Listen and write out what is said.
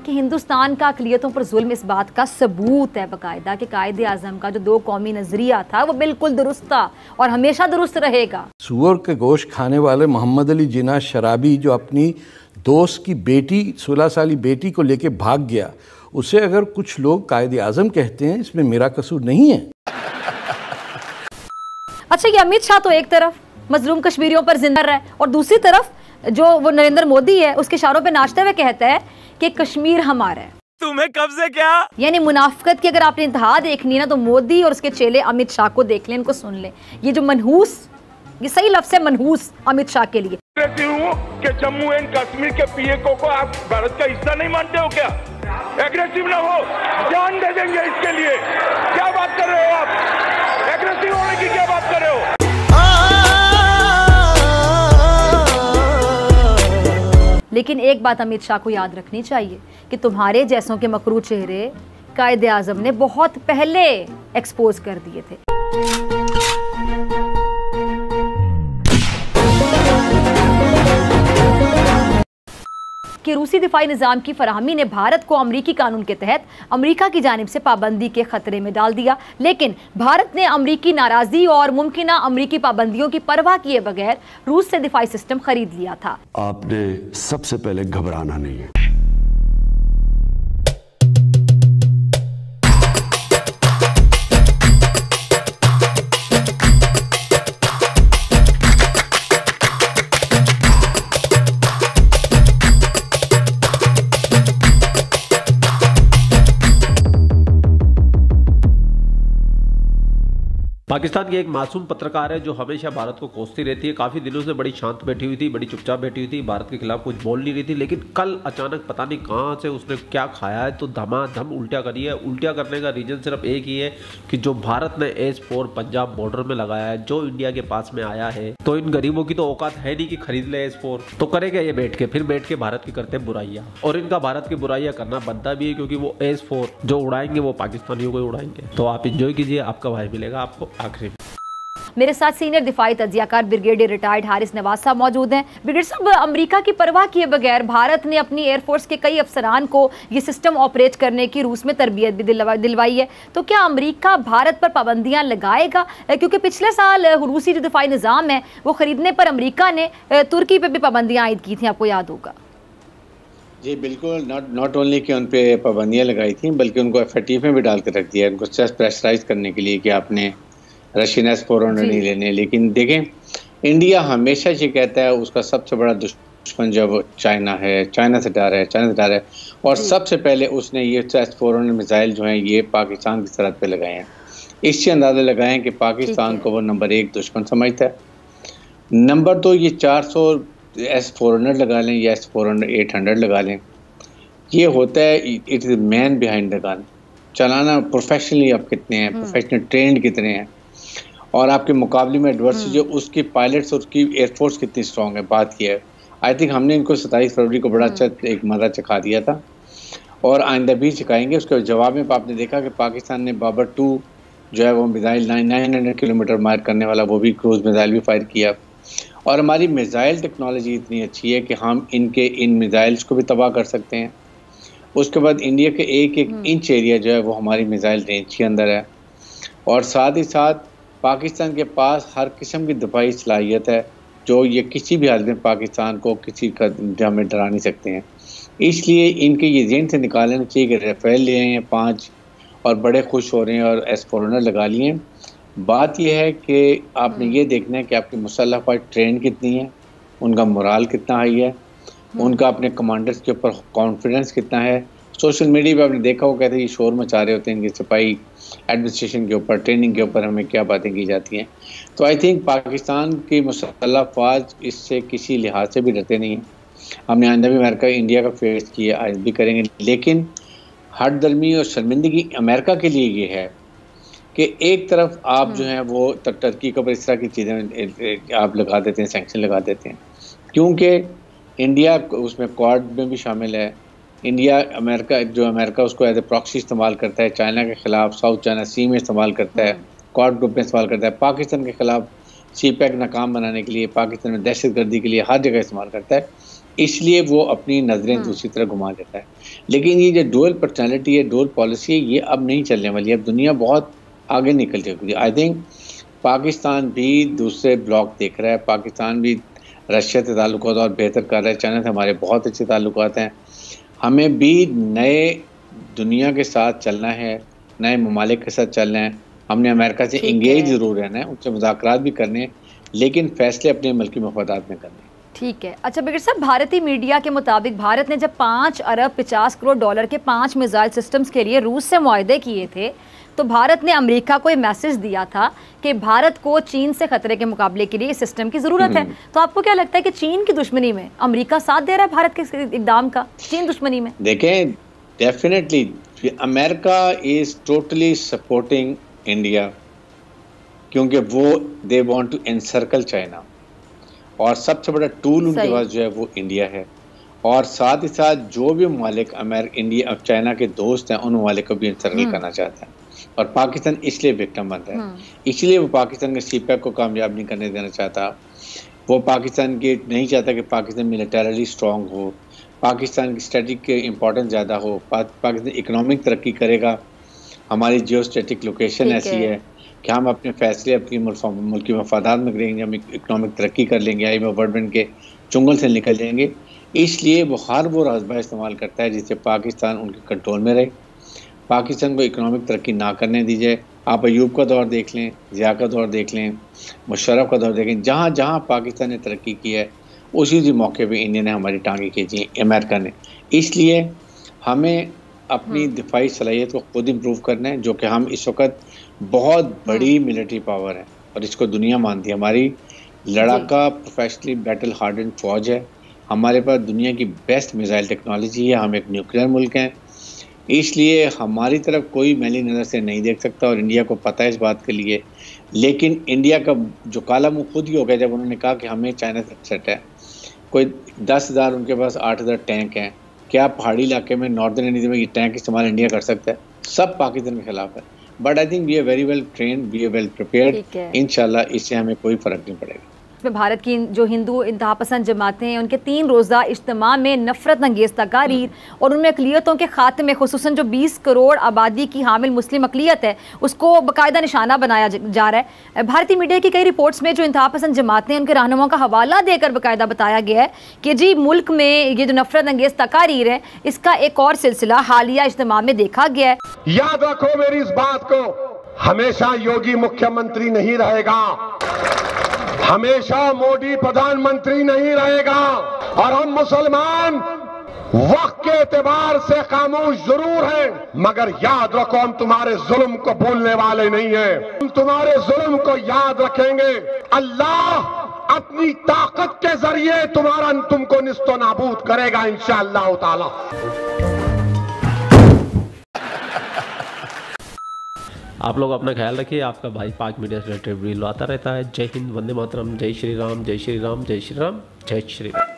कि हिंदुस्तान का अक़लियतों पर जुल्म इस बात का सबूत है बाकायदा कि कायदे आज़म का जो दो कौमी नज़रिया था वो बिल्कुल दुरुस्त था और हमेशा दुरुस्त रहेगा। सूअर के गोश्त खाने वाले मोहम्मद अली जिन्ना शराबी जो अपनी दोस्त की बेटी 16 साली बेटी को लेके भाग गया, उसे अगर कुछ लोग कायदे आज़म कहते हैं, इसमें मेरा कसूर नहीं है। अच्छा, ये अमित शाह तो एक तरफ मजलूम कश्मीरियों पर जिंदा रहा है और दूसरी तरफ जो वो नरेंद्र मोदी है उसके इशारों पे नाचते हुए कहता है कि कश्मीर हमारा है। तुम्हें कब से क्या? यानी मुनाफिकत की अगर आपने इंतहा देखनी है ना तो मोदी और उसके चेले अमित शाह को देख लें, इनको सुन लें। ये जो मनहूस, ये सही लफ्ज़ है मनहूस अमित शाह के लिए। कहती हूँ कि जम्मू एंड कश्मीर के पीएको को आप भारत का हिस्सा नहीं मानते हो क्या? एग्रेसिव ना हो, जान दे देंगे इसके लिए। क्या बात कर रहे हो आप? एग्रेसिव होने की क्या बात कर रहे हो? लेकिन एक बात अमित शाह को याद रखनी चाहिए कि तुम्हारे जैसों के मकरू चेहरे कायदे आज़म ने बहुत पहले एक्सपोज कर दिए थे। कि रूसी दिफाई निज़ाम की फराहमी ने भारत को अमरीकी कानून के तहत अमरीका की जानिब से पाबंदी के खतरे में डाल दिया, लेकिन भारत ने अमरीकी नाराज़गी और मुमकिना अमरीकी पाबंदियों की परवाह किए बगैर रूस से दिफाई सिस्टम खरीद लिया था। आपने सबसे पहले घबराना नहीं है। पाकिस्तान की एक मासूम पत्रकार है जो हमेशा भारत को कोसती रहती है। काफ़ी दिनों से बड़ी शांत बैठी हुई थी, बड़ी चुपचाप बैठी हुई थी, भारत के खिलाफ कुछ बोल नहीं रही थी। लेकिन कल अचानक पता नहीं कहाँ से उसने क्या खाया है तो धमाधम उल्टिया करी है। उल्टिया करने का रीज़न सिर्फ एक ही है कि जो भारत ने S4 पंजाब बॉर्डर में लगाया है, जो इंडिया के पास में आया है, तो इन गरीबों की तो औकात है नहीं कि खरीद ले S4, तो करेगा ये बैठ के, फिर बैठ के भारत की करते हैं बुराइयाँ। और इनका भारत की बुराइयाँ करना बनता भी है क्योंकि वो S4 जो उड़ाएंगे वो पाकिस्तानियों को उड़ाएंगे। तो आप इंजॉय कीजिए, आपका भाई मिलेगा आपको आखिरी में। मेरे साथ सीनियर दिफाई तज्जियाकार ब्रिगेडियर रिटायर्ड हारिस नवाज साहब मौजूद हैं। ब्रिगेडियर साहब, अमेरिका की परवाह किए बगैर भारत ने अपनी एयरफोर्स के कई अफसरान को ये सिस्टम ऑपरेट करने की रूस में तरबियत भी दिलवाई है, तो क्या अमेरिका भारत पर पाबंदियां लगाएगा? क्योंकि पिछले साल रूसी जो दिफाई निज़ाम है वो ख़रीदने पर अमेरिका ने तुर्की पर भी पाबंदियाँ आयद की थी, आपको याद होगा। जी बिल्कुल, नॉट ओनली कि उन पर पाबंदियाँ लगाई थी बल्कि उनको FATF में भी डाल कर रख दिया, उनको प्रेशराइज करने के लिए कि आपने रशियन S400 नहीं लेने। लेकिन देखें, इंडिया हमेशा ये कहता है उसका सबसे बड़ा दुश्मन जो वो चाइना है, चाइना से डर है और सबसे पहले उसने ये S400 मिसाइल जो हैं ये पाकिस्तान की सरहद पे लगाए हैं। इससे अंदाज़ा लगाएं कि पाकिस्तान को वो नंबर 1 दुश्मन समझता है। नंबर 2, ये 400 S400 लगा लें या S400 800 लगा लें, ये होता है it is man behind the gun. चलाना प्रोफेशनली आप कितने हैं, प्रोफेशनल ट्रेंड कितने हैं, और आपके मुकाबले में एडवर्सरी जो उसकी पायलट्स और उसकी एयरफोर्स कितनी स्ट्रॉन्ग है, बात यह है। आई थिंक हमने इनको 27 फरवरी को बड़ा अच्छा एक मज़ा चखा दिया था और आइंदा भी चखाएंगे। उसके जवाब में आपने देखा कि पाकिस्तान ने बाबर 2 जो है वो मिसाइल 900 किलोमीटर मार करने वाला वो भी क्रूज मिसाइल भी फायर किया। और हमारी मिसाइल टेक्नोलॉजी इतनी अच्छी है कि हम इन मिसाइल्स को भी तबाह कर सकते हैं। उसके बाद इंडिया के एक इंच एरिया जो है वो हमारी मिसाइल रेंज के अंदर है और साथ ही साथ पाकिस्तान के पास हर किस्म की दफाई सलाहियत है जो ये किसी भी हालत में पाकिस्तान को किसी का में डरा नहीं सकते हैं। इसलिए इनके ये जेहन से निकालना चाहिए कि राफेल ले आए हैं 5 और बड़े खुश हो रहे हैं और S400 लगा लिए हैं। बात यह है कि आपने ये देखना है कि आपकी मुसल्लह फ़ौज ट्रेन कितनी है, उनका मोराल कितना हाई है, उनका अपने कमांडर्स के ऊपर कॉन्फिडेंस कितना है। सोशल मीडिया पे आपने देखा वो कहते हैं ये शोर मचा रहे होते हैं इनके सिपाही एडमिनिस्ट्रेशन के ऊपर, ट्रेनिंग के ऊपर हमें क्या बातें की जाती हैं। तो आई थिंक पाकिस्तान की मुसल्लह फ़ौज इससे किसी लिहाज से भी डरते नहीं हैं। हमने आइंदा भी अमेरिका इंडिया का फेस किया, आज भी करेंगे। लेकिन हर दर्मी और शर्मिंदगी अमेरिका के लिए ये है कि एक तरफ आप जो है वो टर्की के ऊपर इस तरह की चीज़ें आप लगा देते हैं, सैंक्शन लगा देते हैं, क्योंकि इंडिया उसमें क्वाड में भी शामिल है। इंडिया अमेरिका उसको एज ए प्रॉक्सी इस्तेमाल करता है, चाइना के ख़िलाफ़ साउथ चाइना सी में इस्तेमाल करता है, क्वाड ग्रुप में इस्तेमाल करता है, पाकिस्तान के ख़िलाफ़ CPEC नाकाम बनाने के लिए, पाकिस्तान में दहशत गर्दी के लिए हर जगह इस्तेमाल करता है। इसलिए वो अपनी नज़रें दूसरी तरफ घुमा देता है। लेकिन ये जो डुअल पर्सनैलिटी है, डुअल पॉलिसी है, ये अब नहीं चलने वाली है। अब दुनिया बहुत आगे निकल चुकी है। आई थिंक पाकिस्तान भी दूसरे ब्लॉक देख रहा है, पाकिस्तान भी रशिया से ताल्लुकात और बेहतर कर रहा है, चाइना से हमारे बहुत अच्छे ताल्लुकात हैं। हमें भी नए दुनिया के साथ चलना है, नए ममालिक के साथ चलना है। हमने अमेरिका से इंगेज ज़रूर रहना है, उनसे मुज़ाकरात भी करने हैं, लेकिन फैसले अपने मुल्की मफादात में करने हैं। ठीक है। अच्छा ब्रिगेडियर साहब, भारतीय मीडिया के मुताबिक भारत ने जब 5 अरब 50 करोड़ डॉलर के 5 मिसाइल सिस्टम्स के लिए रूस से मुआहदे किए थे, तो भारत ने अमेरिका को ये मैसेज दिया था कि भारत को चीन से खतरे के मुकाबले के लिए इस सिस्टम की ज़रूरत है। तो आपको क्या लगता है कि चीन की दुश्मनी में अमेरिका साथ दे रहा है भारत के इक़दाम का, चीन दुश्मनी में? देखें, definitely America is totally supporting India, क्योंकि वो they want to encircle China, और सबसे बड़ा टूल उनके पास जो है वो इंडिया है। और साथ ही साथ जो भी ममालिक इंडिया और चाइना के दोस्त हैं, उन ममालिक को भी एनसर्कल करना चाहता है, और पाकिस्तान इसलिए विक्टिम बन रहा है। इसलिए वो पाकिस्तान के सीपैक को कामयाब नहीं करने देना चाहता। वो पाकिस्तान के नहीं चाहता कि पाकिस्तान मिलिटरली स्ट्रॉन्ग हो, पाकिस्तान की स्ट्रेटजिक के इम्पोर्टेंस ज़्यादा हो, पाकिस्तान इकनॉमिक तरक्की करेगा। हमारी जियोस्ट्रेटिक लोकेशन ऐसी है कि हम अपने फैसले अपनी मुल्की मफादात में करेंगे, हम इकनॉमिक तरक्की कर लेंगे, IMF वर्ल्ड बैंक के चुंगल से निकल जाएंगे। इसलिए वो हर वो रास्ता इस्तेमाल करता है जिससे पाकिस्तान उनके कंट्रोल में रहे, पाकिस्तान को इकनॉमिक तरक्की ना करने दी जाए। आप अयूब का दौर देख लें, ज़िया का दौर देख लें, मुशर्रफ का दौर देखें, जहाँ जहाँ पाकिस्तान ने तरक्की की है उसी मौके पर इंडिया ने हमारी टांगें खींची, अमेरिका ने। इसलिए हमें अपनी दिफाई सलाहियत को खुद इम्प्रूव करना है, जो कि हम इस वक्त बहुत बड़ी मिलिट्री पावर है और इसको दुनिया मानती है। हमारी लड़ाका प्रोफेशनली बैटल हार्डन फौज है, हमारे पास दुनिया की बेस्ट मिसाइल टेक्नोलॉजी है, हम एक न्यूक्लियर मुल्क हैं। इसलिए हमारी तरफ कोई मैली नज़र से नहीं देख सकता, और इंडिया को पता है इस बात के लिए। लेकिन इंडिया का जो काला मुँह खुद ही हो गया जब उन्होंने कहा कि हमें चाइना से अपसेट है। कोई 10,000 उनके पास 8,000 टैंक हैं, क्या पहाड़ी इलाके में नॉर्दर्न इंडिया में ये टैंक इस्तेमाल इंडिया कर सकता है? सब पाकिस्तान के खिलाफ है। But I think we are very well trained, we are well prepared, इंशाल्लाह इससे हमें कोई फ़र्क नहीं पड़ेगा। भारत की जो हिंदू इंतहा पसंद जमातें हैं, उनके 3 रोज़ा इज्तिमा में नफरत अंगेज़ तकारीर और उनमें अक़लियतों के खात्मे, खुसूसन जो 20 करोड़ आबादी की हामिल मुस्लिम अक़लियत है, उसको बाकायदा निशाना बनाया जा रहा है। भारतीय मीडिया की कई रिपोर्ट्स में जो इंतहा पसंद जमातें हैं, उनके रहनुमाओं का हवाला देकर बाकायदा बताया गया है कि जी मुल्क में ये जो नफरत अंगेज़ तकारीर है, इसका एक और सिलसिला हालिया इज्तिमा में देखा गया है। याद रखो मेरी इस बात को, हमेशा योगी मुख्यमंत्री नहीं रहेगा, हमेशा मोदी प्रधानमंत्री नहीं रहेगा, और हम मुसलमान वक्त के एतबार से खामोश जरूर हैं, मगर याद रखो हम तुम्हारे जुल्म को भूलने वाले नहीं हैं। हम तुम्हारे जुल्म को याद रखेंगे। अल्लाह अपनी ताकत के जरिए तुमको निस्तो नाबूद करेगा इंशाअल्लाह ताला। आप लोग अपना ख्याल रखिए। आपका भाई पाक मीडिया से रिलेटेड वीडियो आता रहता है। जय हिंद, वंदे मातरम, जय श्री राम, जय श्री राम, जय श्री राम, जय श्री राम।